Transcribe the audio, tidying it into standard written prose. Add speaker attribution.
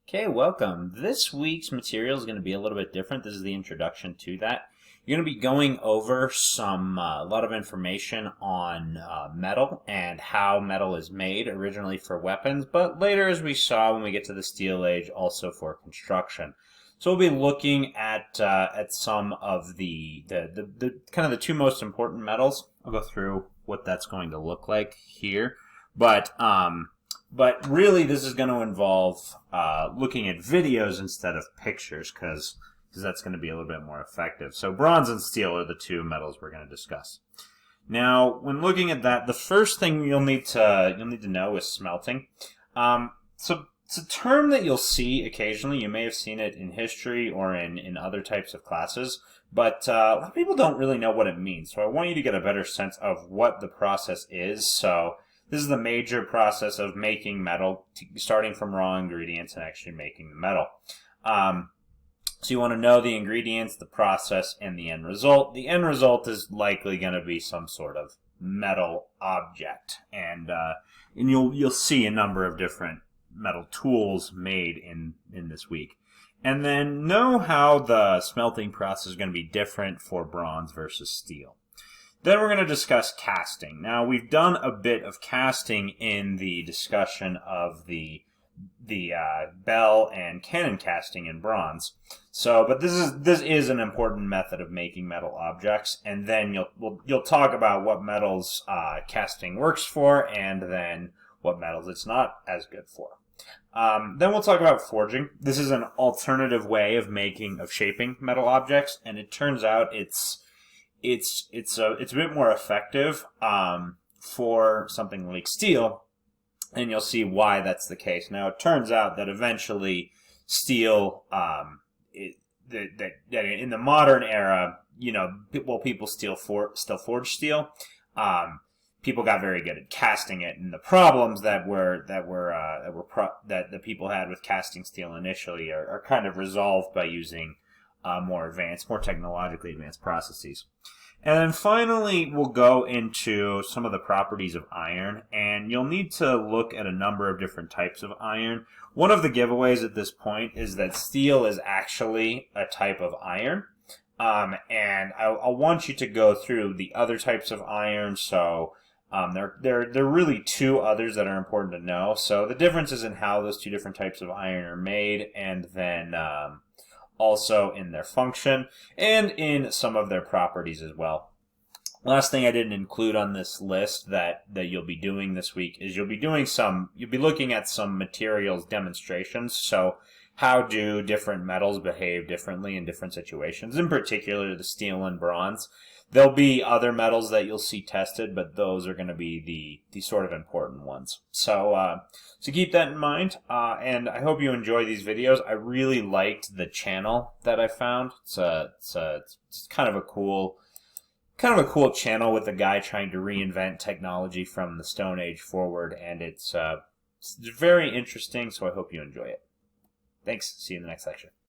Speaker 1: Okay, welcome. This week's material is going to be a little bit different. This is the introduction to that. You're going to be going over a lot of information on metal and how metal is made originally for weapons, but later, as we saw when we get to the Steel Age, also for construction. So we'll be looking at some of the kind of the two most important metals. I'll go through what that's going to look like here, but really, this is going to involve looking at videos instead of pictures, because that's going to be a little bit more effective. So bronze and steel are the two metals we're going to discuss. Now, when looking at that, the first thing you'll need to know is smelting. So it's a term that you'll see occasionally. You may have seen it in history or in other types of classes, but a lot of people don't really know what it means. So I want you to get a better sense of what the process is. So this is the major process of making metal, starting from raw ingredients and actually making the metal. So you want to know the ingredients, the process, and the end result. The end result is likely going to be some sort of metal object, and you'll see a number of different metal tools made in this week. And then know how the smelting process is going to be different for bronze versus steel. Then we're going to discuss casting. Now, we've done a bit of casting in the discussion of the bell and cannon casting in bronze. But this is an important method of making metal objects. And then you'll talk about what metals casting works for, and then what metals it's not as good for. Then we'll talk about forging. This is an alternative way of shaping metal objects, and it turns out it's a bit more effective for something like steel, and you'll see why that's the case. Now, it turns out that eventually steel, that in the modern era, while people still forge steel, people got very good at casting it, and the problems that the people had with casting steel initially are kind of resolved by using more technologically advanced processes. And then finally, we'll go into some of the properties of iron, and you'll need to look at a number of different types of iron. One of the giveaways at this point is that steel is actually a type of iron, and I want you to go through the other types of iron. So there are really two others that are important to know. So the differences in how those two different types of iron are made, and then also in their function, and in some of their properties as well. Last thing I didn't include on this list that you'll be doing this week is you'll be looking at some materials demonstrations. So how do different metals behave differently in different situations, in particular the steel and bronze. There'll be other metals that you'll see tested, but those are going to be the sort of important ones. So keep that in mind, and I hope you enjoy these videos. I really liked the channel that I found. It's kind of a cool channel with a guy trying to reinvent technology from the Stone Age forward, and it's very interesting. So I hope you enjoy it. Thanks. See you in the next lecture.